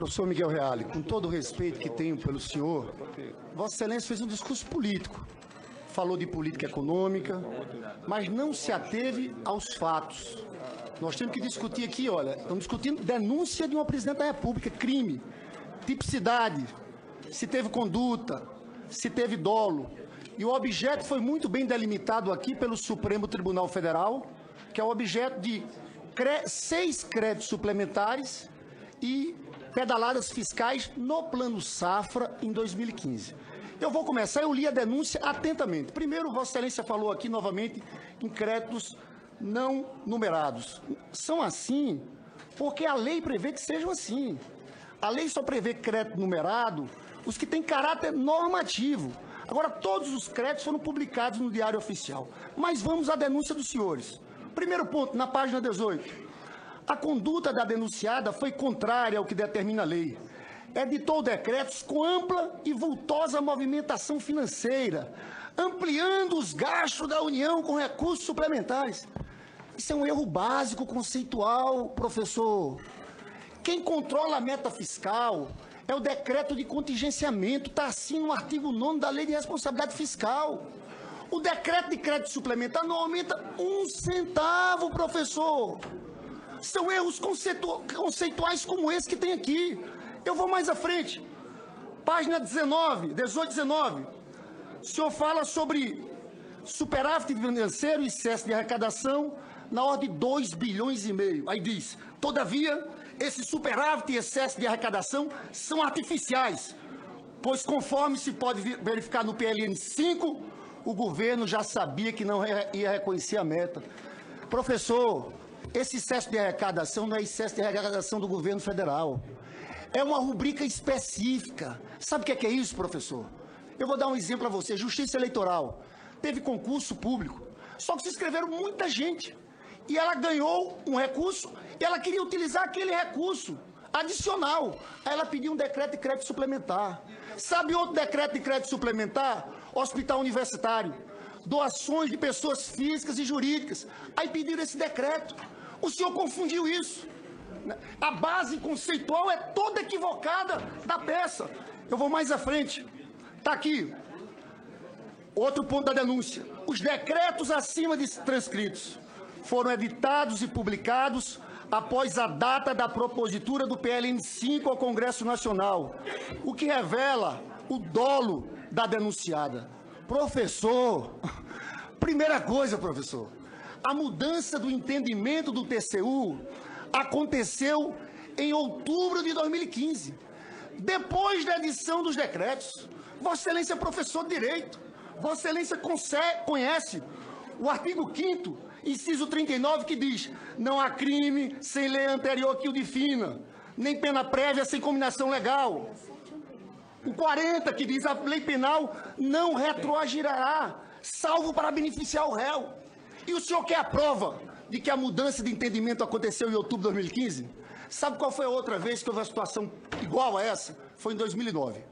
Professor Miguel Reale, com todo o respeito que tenho pelo senhor, Vossa Excelência fez um discurso político. Falou de política econômica, mas não se ateve aos fatos. Nós temos que discutir aqui, olha, estamos discutindo denúncia de uma presidente da República, crime, tipicidade, se teve conduta, se teve dolo. E o objeto foi muito bem delimitado aqui pelo Supremo Tribunal Federal, que é o objeto de 6 créditos suplementares e pedaladas fiscais no Plano Safra em 2015. Eu vou começar, eu li a denúncia atentamente. Primeiro, Vossa Excelência falou aqui novamente em créditos não numerados. São assim porque a lei prevê que sejam assim. A lei só prevê crédito numerado os que têm caráter normativo. Agora, todos os créditos foram publicados no Diário Oficial. Mas vamos à denúncia dos senhores. Primeiro ponto, na página 18. A conduta da denunciada foi contrária ao que determina a lei. Editou decretos com ampla e vultosa movimentação financeira, ampliando os gastos da União com recursos suplementares. Isso é um erro básico, conceitual, professor. Quem controla a meta fiscal é o decreto de contingenciamento, está assim no artigo 9º da Lei de Responsabilidade Fiscal. O decreto de crédito suplementar não aumenta 1 centavo, professor. São erros conceituais como esse que tem aqui. Eu vou mais à frente. Página 18 e 19. O senhor fala sobre superávit financeiro e excesso de arrecadação na ordem de 2,5 bilhões. Aí diz, todavia, esse superávit e excesso de arrecadação são artificiais, pois conforme se pode verificar no PLN 5, o governo já sabia que não ia reconhecer a meta. Professor, esse excesso de arrecadação não é excesso de arrecadação do governo federal. É uma rubrica específica. Sabe o que é isso, professor? Eu vou dar um exemplo a você. Justiça Eleitoral. Teve concurso público. Só que se inscreveram muita gente. E ela ganhou um recurso e ela queria utilizar aquele recurso adicional. Aí ela pediu um decreto de crédito suplementar. Sabe outro decreto de crédito suplementar? Hospital Universitário. Doações de pessoas físicas e jurídicas. Aí pediram esse decreto. O senhor confundiu isso. A base conceitual é toda equivocada da peça. Eu vou mais à frente. Está aqui. Outro ponto da denúncia. Os decretos acima de transcritos foram editados e publicados após a data da propositura do PLN 5 ao Congresso Nacional, o que revela o dolo da denunciada. Professor, primeira coisa, professor, a mudança do entendimento do TCU aconteceu em outubro de 2015, depois da edição dos decretos. Vossa Excelência é professor de Direito. Vossa Excelência conhece o artigo 5º, inciso 39, que diz: não há crime sem lei anterior que o defina, nem pena prévia sem combinação legal. O 40, que diz: a lei penal não retroagirá, salvo para beneficiar o réu. E o senhor quer a prova de que a mudança de entendimento aconteceu em outubro de 2015? Sabe qual foi a outra vez que houve uma situação igual a essa? Foi em 2009.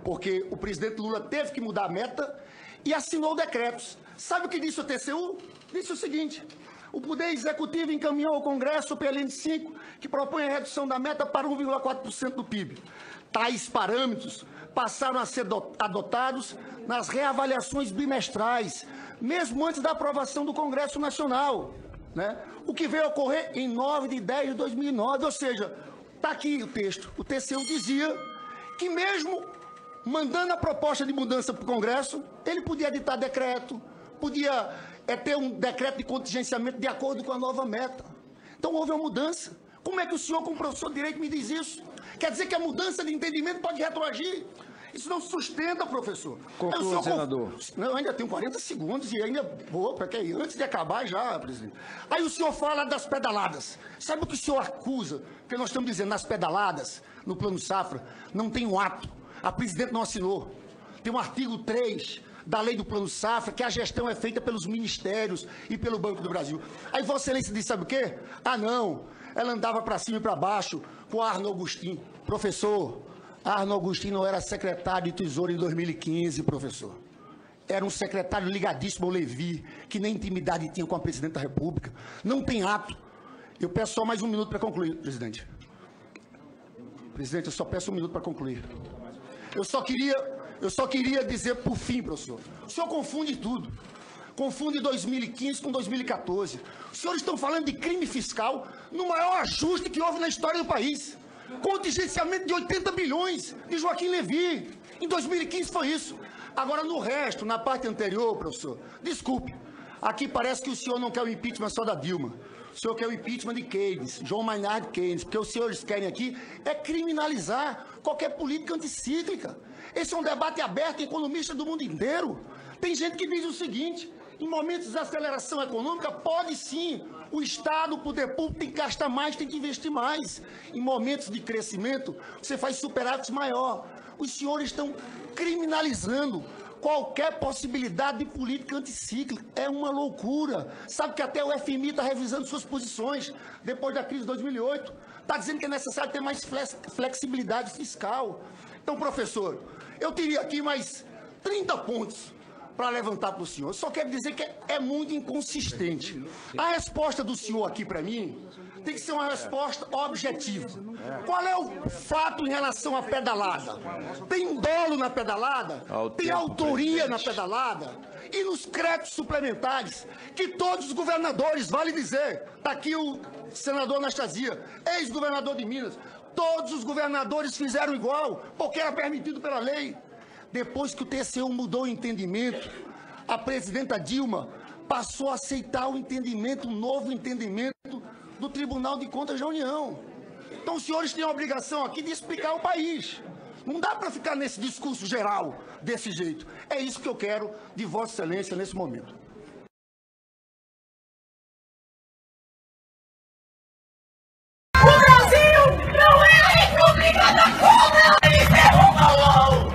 Porque o presidente Lula teve que mudar a meta e assinou decretos. Sabe o que disse o TCU? Disse o seguinte: o Poder Executivo encaminhou ao Congresso o PLN 5, que propõe a redução da meta para 1,4% do PIB. Tais parâmetros passaram a ser adotados nas reavaliações bimestrais, mesmo antes da aprovação do Congresso Nacional, né? O que veio a ocorrer em 9/10 de 2009, ou seja, está aqui o texto. O TCU dizia que mesmo mandando a proposta de mudança para o Congresso, ele podia editar decreto, podia ter um decreto de contingenciamento de acordo com a nova meta. Então houve uma mudança. Como é que o senhor, como professor de Direito, me diz isso? Quer dizer que a mudança de entendimento pode retroagir? Isso não sustenta, professor. Conclua, senador. Não, eu ainda tenho 40 segundos e ainda vou, porque antes de acabar já, presidente. Aí o senhor fala das pedaladas. Sabe o que o senhor acusa? Porque nós estamos dizendo, nas pedaladas, no Plano Safra, não tem um ato. A presidente não assinou. Tem um artigo 3 da lei do Plano Safra, que a gestão é feita pelos ministérios e pelo Banco do Brasil. Aí Vossa Excelência disse, sabe o quê? Ah, não, ela andava para cima e para baixo com a Arno Agostinho. Professor, Arno Agostinho não era secretário de Tesouro em 2015, professor. Era um secretário ligadíssimo ao Levi, que nem intimidade tinha com a presidente da República. Não tem ato. Eu peço só mais um minuto para concluir, presidente. Presidente, eu só peço 1 minuto para concluir. Eu só queria dizer, por fim, professor, o senhor confunde tudo. Confunde 2015 com 2014. Os senhores estão falando de crime fiscal no maior ajuste que houve na história do país. Contingenciamento de 80 bilhões de Joaquim Levy. Em 2015 foi isso. Agora, no resto, na parte anterior, professor, desculpe, aqui parece que o senhor não quer o impeachment só da Dilma. O senhor quer o impeachment de Keynes, John Maynard Keynes, porque os senhores querem aqui é criminalizar qualquer política anticíclica. Esse é um debate aberto em economistas do mundo inteiro. Tem gente que diz o seguinte: em momentos de aceleração econômica, pode sim, o Estado, o poder público tem que gastar mais, tem que investir mais. Em momentos de crescimento, você faz superávit maior. Os senhores estão criminalizando qualquer possibilidade de política anticíclica. É uma loucura. Sabe que até o FMI está revisando suas posições depois da crise de 2008. Está dizendo que é necessário ter mais flexibilidade fiscal. Então, professor, eu teria aqui mais 30 pontos para levantar para o senhor. Eu só quero dizer que é muito inconsistente. A resposta do senhor aqui para mim tem que ser uma resposta objetiva. Qual é o fato em relação à pedalada? Tem dolo na pedalada? Tem autoria na pedalada? E nos créditos suplementares, que todos os governadores, vale dizer, está aqui o senador Anastasia, ex-governador de Minas, todos os governadores fizeram igual, porque era permitido pela lei. Depois que o TCU mudou o entendimento, a presidenta Dilma passou a aceitar o entendimento, um novo entendimento do Tribunal de Contas da União. Então os senhores têm a obrigação aqui de explicar ao país. Não dá para ficar nesse discurso geral desse jeito. É isso que eu quero de Vossa Excelência nesse momento. O Brasil não é a República da Cobra! Eles derrubam!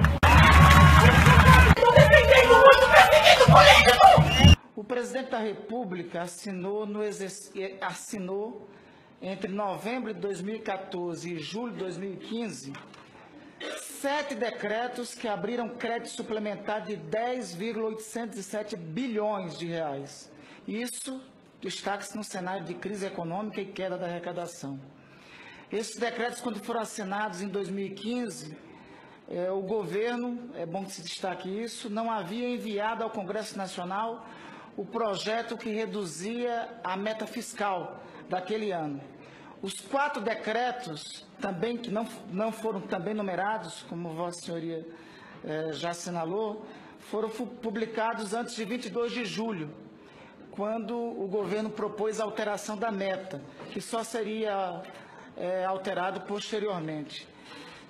Estou defendendo muito perseguido político! O presidente da República assinou entre novembro de 2014 e julho de 2015 7 decretos que abriram crédito suplementar de 10,807 bilhões de reais. Isso destaca-se no cenário de crise econômica e queda da arrecadação. Esses decretos, quando foram assinados em 2015, o governo, é bom que se destaque isso, não havia enviado ao Congresso Nacional o projeto que reduzia a meta fiscal daquele ano. Os 4 decretos, também que não foram também numerados, como Vossa Senhoria já assinalou, foram publicados antes de 22 de julho, quando o governo propôs a alteração da meta, que só seria alterado posteriormente.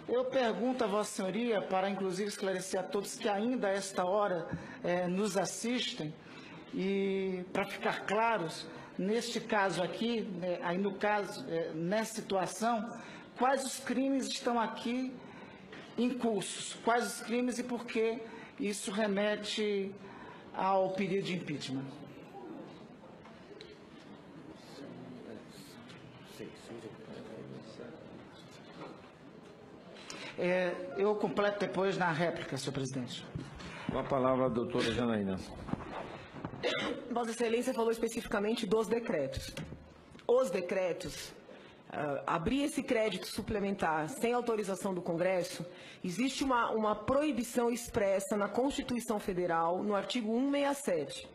Eu pergunto a Vossa Senhoria, para inclusive esclarecer a todos que ainda a esta hora nos assistem, e para ficar claros, neste caso aqui, aí no caso, nessa situação, quais os crimes estão aqui em cursos? Quais os crimes e por que isso remete ao pedido de impeachment? Eu completo depois na réplica, senhor presidente. Com a palavra a doutora Janaína. Vossa Excelência falou especificamente dos decretos. Os decretos, abrir esse crédito suplementar sem autorização do Congresso, existe uma proibição expressa na Constituição Federal, no artigo 167.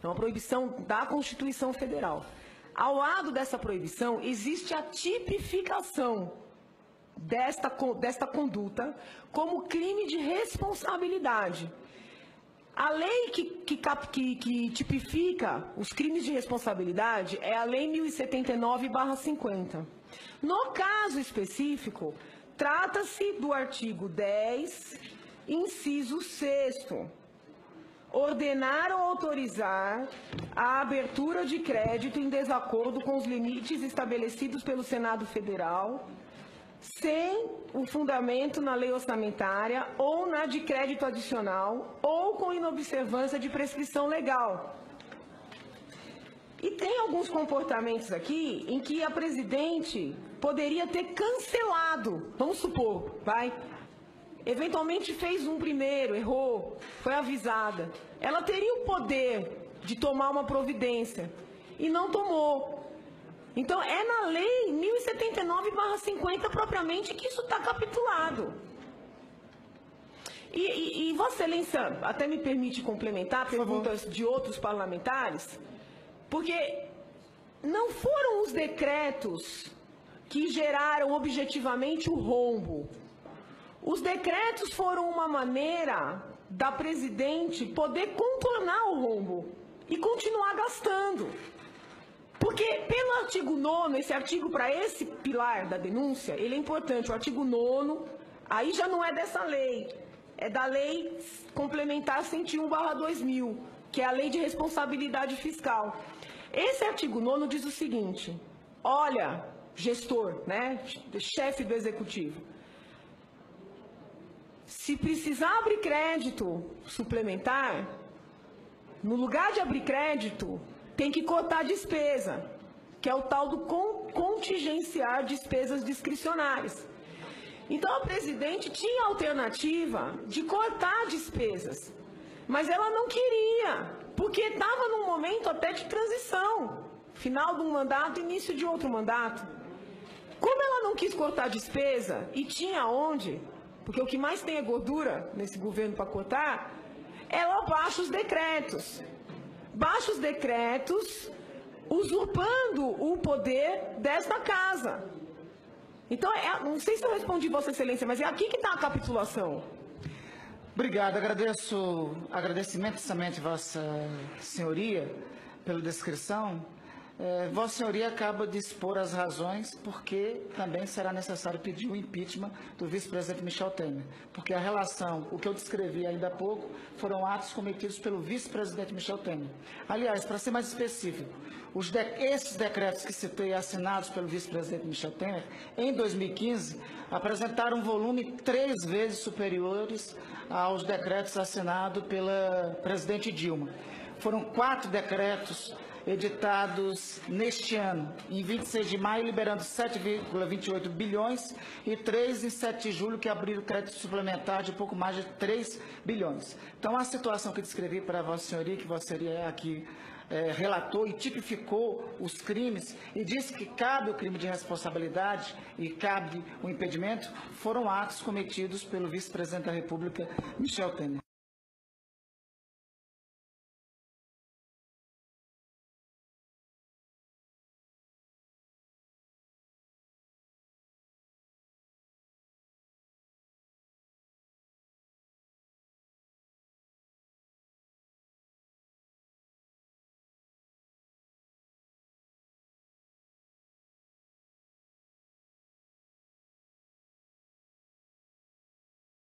É uma proibição da Constituição Federal. Ao lado dessa proibição, existe a tipificação desta conduta como crime de responsabilidade. A lei que tipifica os crimes de responsabilidade é a Lei 1079/50. No caso específico, trata-se do artigo 10, inciso 6º. Ordenar ou autorizar a abertura de crédito em desacordo com os limites estabelecidos pelo Senado Federal, sem o fundamento na lei orçamentária ou na de crédito adicional ou com inobservância de prescrição legal. E tem alguns comportamentos aqui em que a presidente poderia ter cancelado, vamos supor, eventualmente fez um primeiro, errou, foi avisada. Ela teria o poder de tomar uma providência e não tomou. Então, é na lei 79/50 propriamente, que isso está capitulado. E Vossa Excelência até me permite complementar perguntas de outros parlamentares, porque não foram os decretos que geraram objetivamente o rombo. Os decretos foram uma maneira da presidente poder contornar o rombo e continuar gastando. Porque pelo artigo 9º, esse artigo para esse pilar da denúncia, ele é importante. O artigo 9º, aí já não é dessa lei, é da Lei Complementar 101/2000, que é a Lei de Responsabilidade Fiscal. Esse artigo 9º diz o seguinte: olha, gestor, né, chefe do executivo, se precisar abrir crédito suplementar, no lugar de abrir crédito, tem que cortar despesa, que é o tal do contingenciar despesas discricionárias. Então, a presidente tinha a alternativa de cortar despesas, mas ela não queria, porque estava num momento até de transição, final de um mandato, início de outro mandato. Como ela não quis cortar despesa, e tinha onde, porque o que mais tem é gordura nesse governo para cortar, ela baixa os decretos. Baixa os decretos, usurpando o poder desta casa. Então, não sei se eu respondi Vossa Excelência, mas é aqui que está a capitulação. Obrigado, agradecimento somente Vossa Senhoria pela descrição. Vossa Senhoria acaba de expor as razões porque também será necessário pedir o impeachment do vice-presidente Michel Temer. Porque a relação, o que eu descrevi ainda há pouco, foram atos cometidos pelo vice-presidente Michel Temer. Aliás, para ser mais específico, esses decretos que citei, assinados pelo vice-presidente Michel Temer, em 2015, apresentaram um volume 3 vezes superiores aos decretos assinados pela presidente Dilma. Foram 4 decretos editados neste ano, em 26 de maio, liberando 7,28 bilhões e 3 em 7 de julho, que abriram crédito suplementar de pouco mais de 3 bilhões. Então, a situação que descrevi para Vossa Senhoria, que Vossa Senhoria aqui relatou e tipificou os crimes e disse que cabe o crime de responsabilidade e cabe o impedimento, foram atos cometidos pelo vice-presidente da República, Michel Temer.